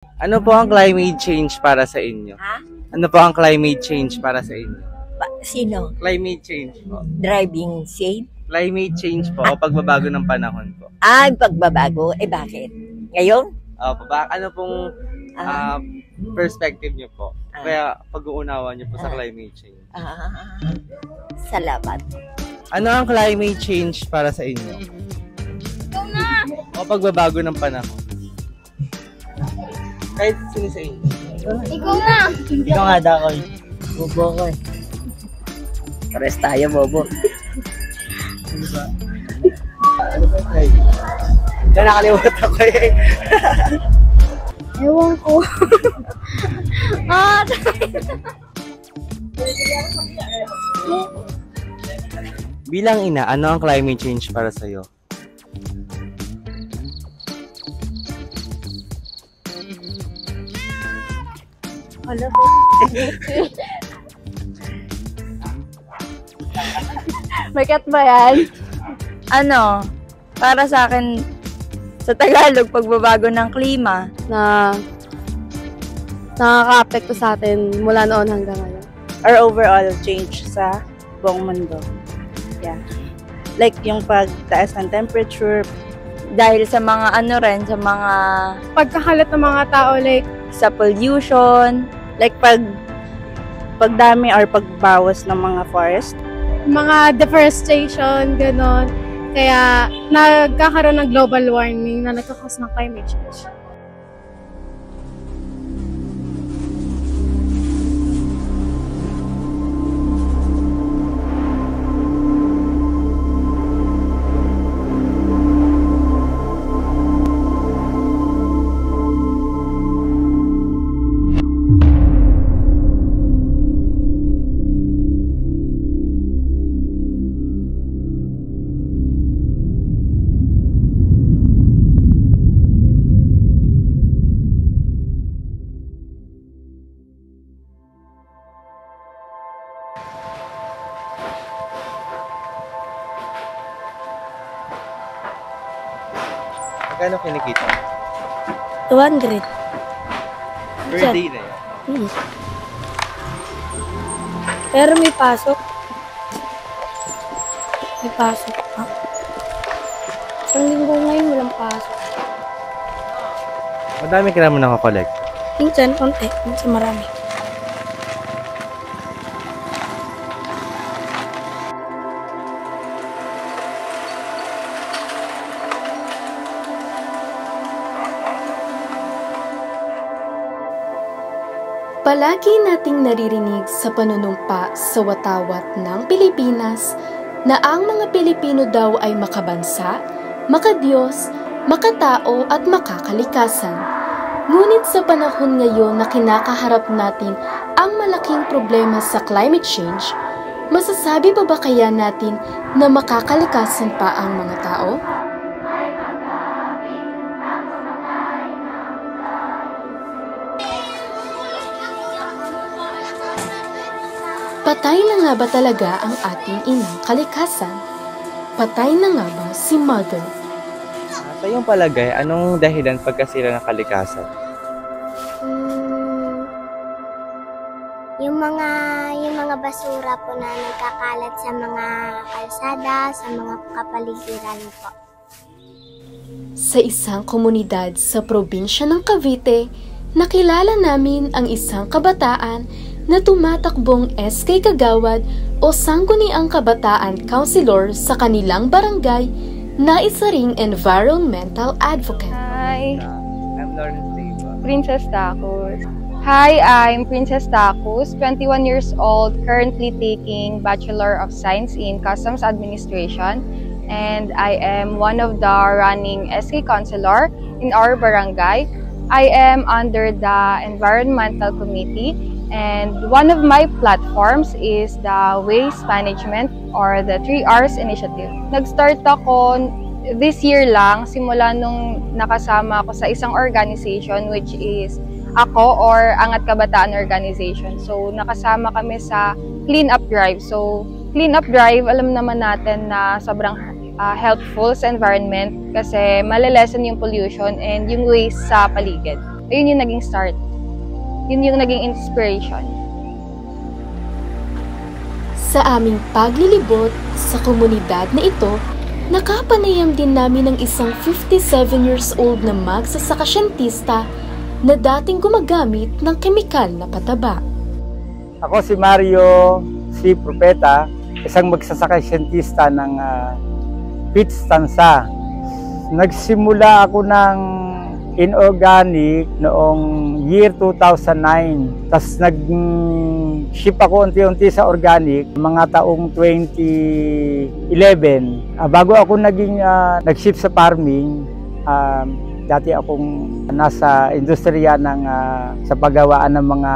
Ano po ang climate change para sa inyo? Ha? Ano po ang climate change para sa inyo? Sino? Climate change po. Driving safe? Climate change po o pagbabago ng panahon po. Pagbabago. Bakit? Ngayon? Ano pong perspective niyo po? Kaya pag-uunawa niyo po sa climate change. Salamat. Ano ang climate change para sa inyo? Ikaw na! O pagbabago ng panahon? Kahit sino sa inyo. Ikaw na! Ikaw nga daw, Koy. Bobo ko eh. Pares tayo, bobo. Kaya nakalimutan ko eh. Ewan ko. Bilang ina, ano ang climate change para sa'yo? Wala po. May cut ba yan? Ano, para sa akin, sa Tagalog, pagbabago ng klima. Na nakaka-apekto sa atin mula noon hanggang ngayon. Or overall change sa buong mundo. Yeah. Like yung pagtaas ng temperature. Dahil sa mga ano rin, sa mga Pagkakalat ng mga tao, like, sa pollution, Like pagdami or pagbawas ng mga forest. mga deforestation, gano'n. Kaya nagkakaroon ng global warming na nagkakos ng climate change. Magkano kinikita? 200. Per day na yan. Pero may pasok. May pasok pa. Isang linggo ngayon walang pasok. Madami ka naman nakakollect. Minsan konti, minsan marami. Palagi nating naririnig sa panunumpa sa watawat ng Pilipinas na ang mga Pilipino daw ay makabansa, makadiyos, makatao at makakalikasan. Ngunit sa panahon ngayon na kinakaharap natin ang malaking problema sa climate change, masasabi pa ba kaya natin na makakalikasan pa ang mga tao? Patay na nga ba talaga ang ating inang kalikasan? Patay na nga ba si Mother? Sa iyong palagay, anong dahilan pagkasira ng kalikasan? Yung mga basura po na nagkakalat sa mga kalsada, sa mga kapaligiran po. Sa isang komunidad sa probinsya ng Cavite, nakilala namin ang isang kabataan na tumatakbong SK Kagawad o Sangguniang Kabataan Councilor sa kanilang barangay na isa ring environmental advocate. Hi, I'm Lawrence Deva. Princess Tacos. Hi, I'm Princess Tacos, 21 years old, currently taking Bachelor of Science in Customs Administration, and I am one of the running SK Councilor in our barangay. I am under the Environmental Committee, and one of my platforms is the Waste Management or the 3Rs Initiative. Nag-start ako this year lang, simula nung nakasama ako sa isang organization which is ako or Angat Kabataan Organization. So, nakasama kami sa Clean Up Drive. So, Clean Up Drive, alam naman natin na sobrang helpful sa environment kasi malilesen yung pollution and yung waste sa paligid. ayun yung naging start. Yun yung naging inspiration. Sa aming paglilibot sa komunidad na ito, nakapanayam din namin ng isang 57 years old na magsasakasyentista na dating gumagamit ng kemikal na pataba. Ako si Mario C. Propeta, isang magsasakasyentista ng Pitts Tansa. Nagsimula ako ng inorganic noong year 2009. Tapos nag-ship ako unti-unti sa organic mga taong 2011. Bago ako nag-ship sa farming, dati akong nasa industriya ng sa paggawaan ng mga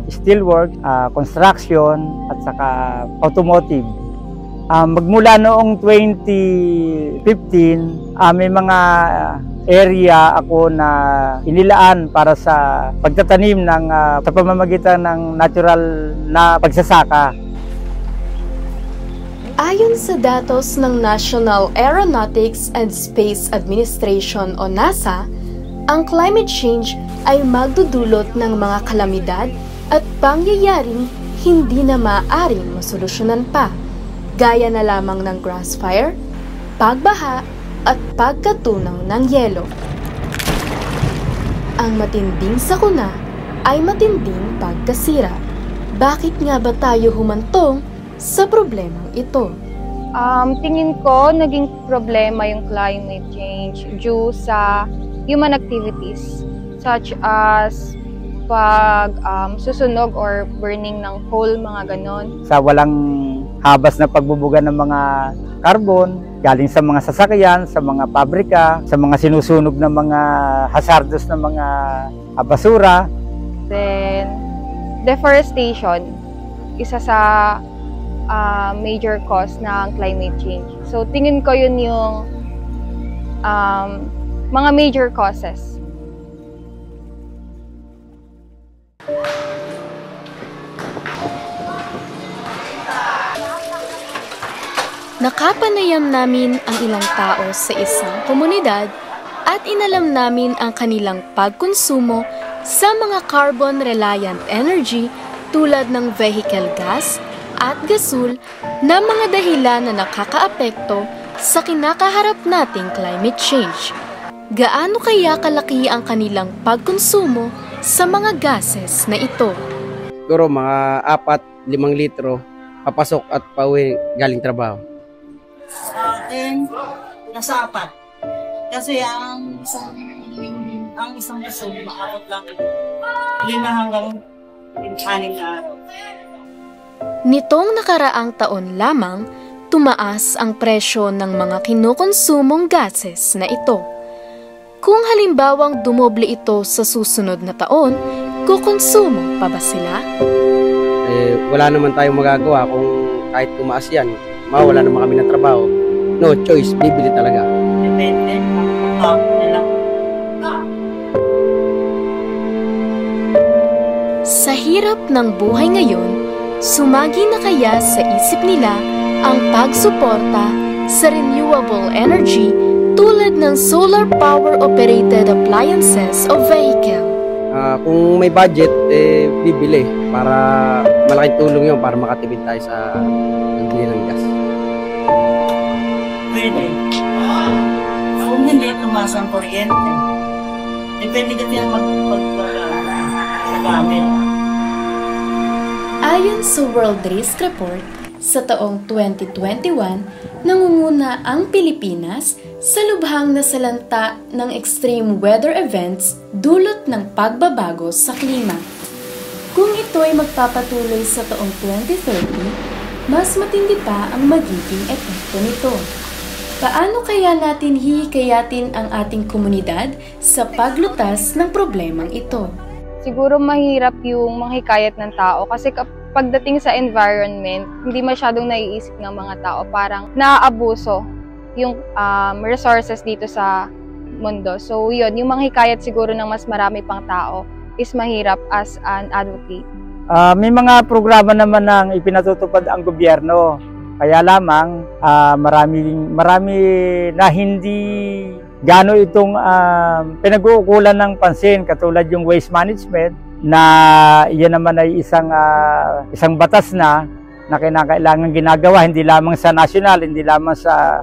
steelwork, construction at saka automotive. Magmula noong 2015, may mga area ako na inilaan para sa pagtatanim ng sa pamamagitan ng natural na pagsasaka. Ayon sa datos ng National Aeronautics and Space Administration o NASA, ang climate change ay magdudulot ng mga kalamidad at pangyayaring hindi na maaaring masolusyonan pa, gaya na lamang ng grass fire, pagbaha at pagkatunaw ng yelo. Ang matinding sakuna ay matinding pagkasira. Bakit nga ba tayo humantong sa problemang ito? Tingin ko, naging problema yung climate change due sa human activities such as susunog or burning ng coal, mga ganon. Sa walang habas na pagbubuga ng mga carbon, galing sa mga sasakyan, sa mga pabrika, sa mga sinusunog ng mga hazardous na mga basura. Then, deforestation, isa sa major cause ng climate change. So, tingin ko yun yung mga major causes. Nakapanayam namin ang ilang tao sa isang komunidad at inalam namin ang kanilang pagkonsumo sa mga carbon-reliant energy tulad ng vehicle gas at gasul na mga dahilan na nakakaapekto sa kinakaharap nating climate change. Gaano kaya kalaki ang kanilang pagkonsumo sa mga gases na ito? Siguro mga 4-5 litro papasok at pauwi galing trabaho. Sa akin, nasa 4. Kasi ang isang gasol, maabot lang 5 hanggang 6 na araw. Nitong nakaraang taon lamang, tumaas ang presyo ng mga kinukonsumong gases na ito. Kung halimbawang dumoble ito sa susunod na taon, kukonsumo pa ba sila? Wala naman tayong magagawa kung kahit tumaas yan. Mawala naman kami ng trabaho. No choice, bibili talaga. Depende. Sa hirap ng buhay ngayon, sumagi na kaya sa isip nila ang pagsuporta sa renewable energy tulad ng solar power operated appliances o vehicle? Kung may budget, bibili para malaking tulong yun para makatipid tayo sa pagbili ng gas. Pwede. Kung hindi tumaas ang kuryente, depende kasi ang magpagamit. Ayon sa World Risk Report, sa taong 2021, nangunguna ang Pilipinas sa lubhang nasalanta ng extreme weather events dulot ng pagbabago sa klima. Kung ito ay magpapatuloy sa taong 2030, mas matindi pa ang magiging epekto nito. Paano kaya natin hihikayatin ang ating komunidad sa paglutas ng problemang ito? Siguro mahirap yung manghikayat ng tao kasi pagdating sa environment, hindi masyadong naiisip ng mga tao. Parang naaabuso yung resources dito sa mundo. So yun, yung manghikayat siguro ng mas marami pang tao is mahirap as an advocate. May mga programa naman ng ipinatutupad ang gobyerno. Kaya lamang marami na hindi gaano itong pinag-uukulan ng pansin, katulad yung waste management, na iyan naman ay isang batas na kinakailangan ginagawa hindi lamang sa national, hindi lamang sa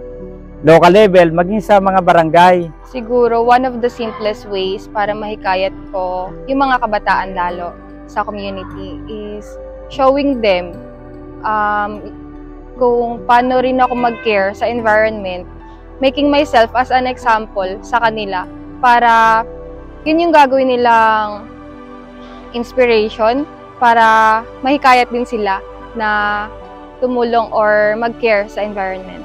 local level, maging sa mga barangay. Siguro, one of the simplest ways para mahikayat ko yung mga kabataan lalo sa community is showing them kung paano rin ako mag-care sa environment, making myself as an example sa kanila para yun yung gagawin nilang inspiration para mahikayat din sila na tumulong or mag-care sa environment.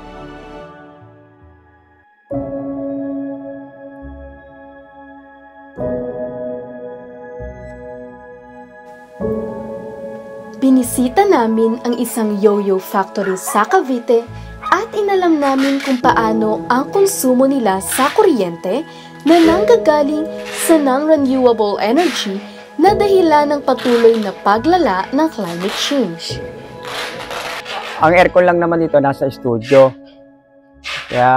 Binisita namin ang isang yo-yo factory sa Cavite at inalam namin kung paano ang konsumo nila sa kuryente na nanggagaling sa non-renewable energy na dahilan ng patuloy na paglala ng climate change. Ang aircon lang naman dito nasa studio. Kaya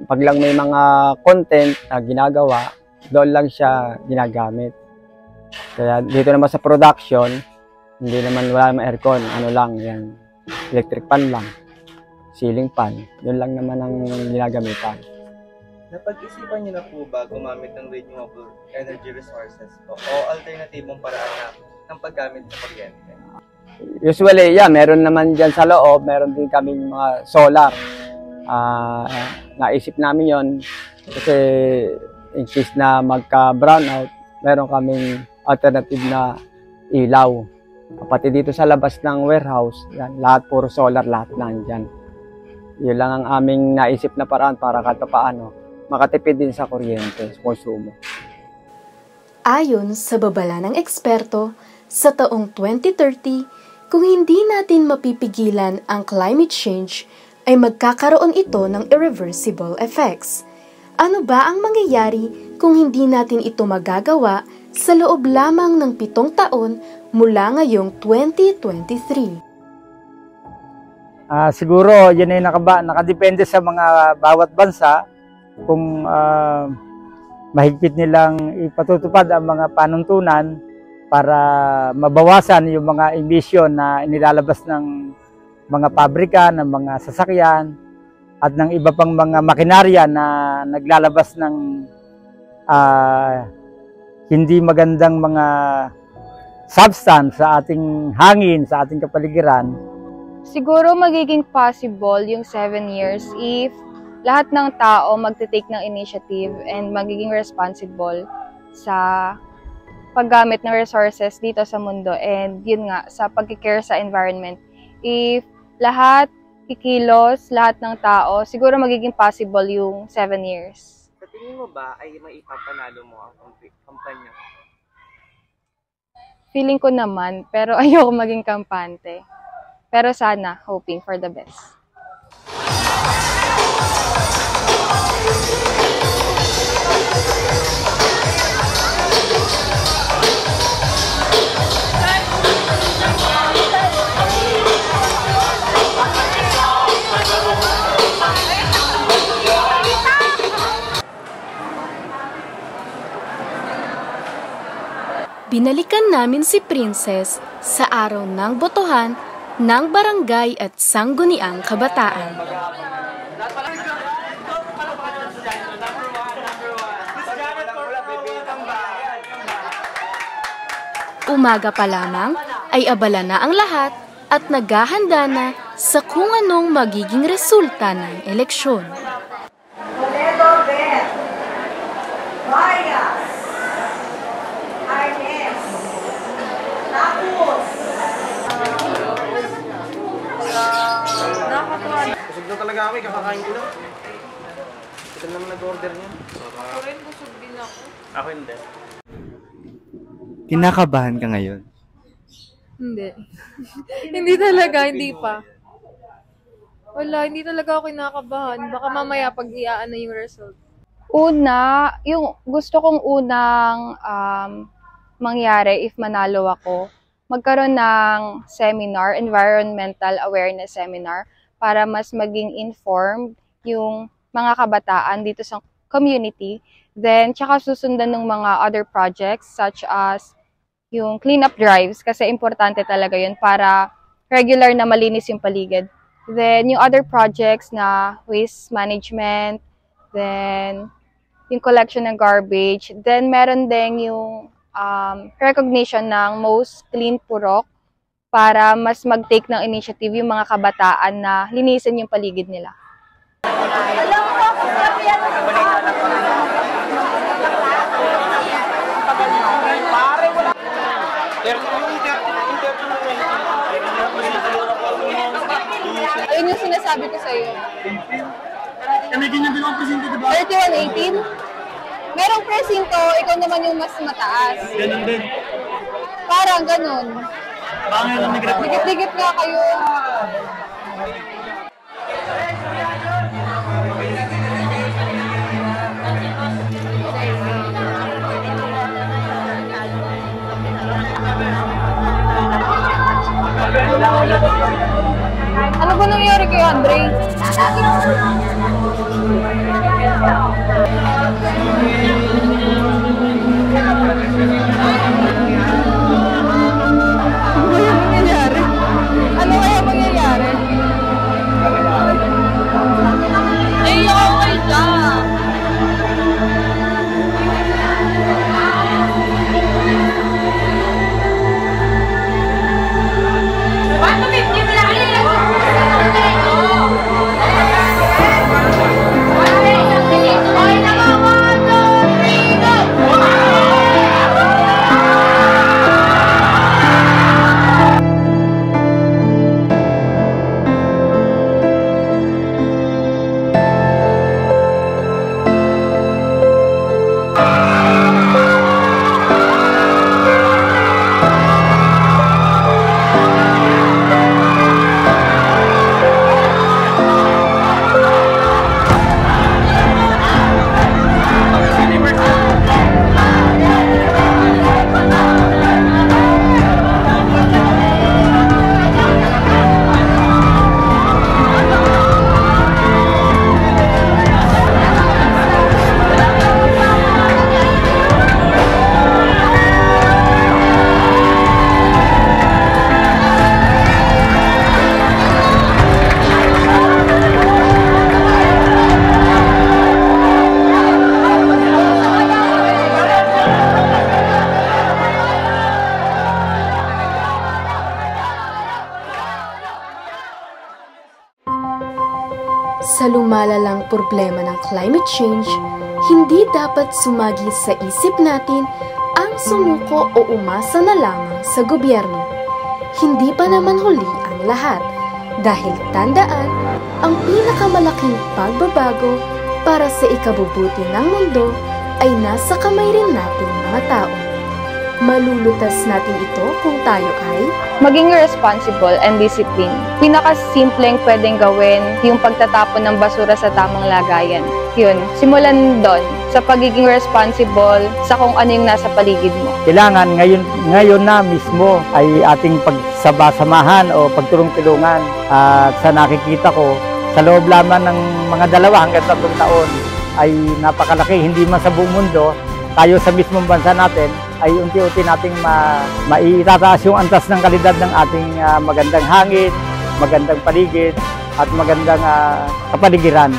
pag lang may mga content na ginagawa, doon lang siya ginagamit. Kaya dito naman sa production, hindi naman wala namang aircon, ano lang, yan, electric fan lang, ceiling fan, yun lang naman ang ginagamitan. Napag-isipan niyo na po ba gumamit ng renewable energy resources po o alternatibong paraan ng paggamit ng kuryente? Usually, yeah, meron naman dyan sa loob, meron din kaming mga solar. Naisip namin yon kasi in case na magka-brownout, meron kaming alternative na ilaw. Pati dito sa labas ng warehouse, yan, lahat puro solar, lahat nandyan. Yun lang ang aming naisip na paraan para kahit paano makatipid din sa kuryente, sa konsumo. Ayon sa babala ng eksperto, sa taong 2030, kung hindi natin mapipigilan ang climate change, ay magkakaroon ito ng irreversible effects. Ano ba ang mangyayari kung hindi natin ito magagawa sa loob lamang ng 7 taon mula ngayong 2023? Siguro yun ay nakadepende sa mga bawat bansa kung mahigpit nilang ipatutupad ang mga panuntunan para mabawasan yung mga emission na inilalabas ng mga pabrika, ng mga sasakyan at ng iba pang mga makinarya na naglalabas ng hindi magandang mga substance sa ating hangin, sa ating kapaligiran. Siguro magiging possible yung 7 years if lahat ng tao magte-take ng initiative and magiging responsible sa paggamit ng resources dito sa mundo and yun nga, sa pag-care sa environment. If lahat kikilos, lahat ng tao, siguro magiging possible yung 7 years. Sa tingin mo ba ay maipapanalo mo ang kampanya? Feeling ko naman, pero ayoko maging kampante. Pero sana, hoping for the best. Binalikan namin si Princess sa araw ng botohan ng barangay at sangguniang kabataan. Umaga pa lamang ay abala na ang lahat at naghahanda na sa kung anong magiging resulta ng eleksyon. Busog na talaga ako, kakakain ko lang. Ito naman nag-order niya. Ako rin, busog din ako. Ako hindi. Kinakabahan ka ngayon? Hindi. Hindi talaga, hindi pa. Wala, hindi talaga ako kinakabahan. Baka mamaya pag iaan na yung result. Una, yung gusto kong unang mangyari if manalo ako, magkaroon ng seminar, environmental awareness seminar, para mas maging informed yung mga kabataan dito sa community. Then, tsaka susundan ng mga other projects such as yung cleanup drives kasi importante talaga yun para regular na malinis yung paligid. Then, yung other projects na waste management, then yung collection ng garbage, then meron din yung recognition ng most clean purok para mas mag-take ng initiative yung mga kabataan na linisin yung paligid nila. Ayun yung sinasabi ko sa'yo. Kami ganyan din ang presinto, diba? 3118? Merong presinto, ikaw naman yung mas mataas. Ganun din. Parang ganun. Bangay lang nag-report. Dikit-dikit nga kayo. Ano ba nangyari kay Andre? Ano kaya mangyayari? Ay, okay siya. Sa lumalalang problema ng climate change, hindi dapat sumagi sa isip natin ang sumuko o umasa na lamang sa gobyerno. Hindi pa naman huli ang lahat dahil tandaan, ang pinakamalaking pagbabago para sa ikabubuti ng mundo ay nasa kamay rin natin mga tao. Malulutas natin ito kung tayo ay maging responsible and disciplined. Pinakasimpleng pwedeng gawin yung pagtatapon ng basura sa tamang lagayan. Yun, simulan doon sa pagiging responsible sa kung ano yung nasa paligid mo. Kailangan ngayon na mismo ay ating pagsama-samahan o pagtulong-tulungan. At sa nakikita ko, sa loob lamang ng mga 2 hanggang 3 taon ay napakalaki, hindi man sa buong mundo, tayo sa mismong bansa natin ay unti-unti nating maitataas yung antas ng kalidad ng ating magandang hangin, magandang paligid at magandang kapaligiran.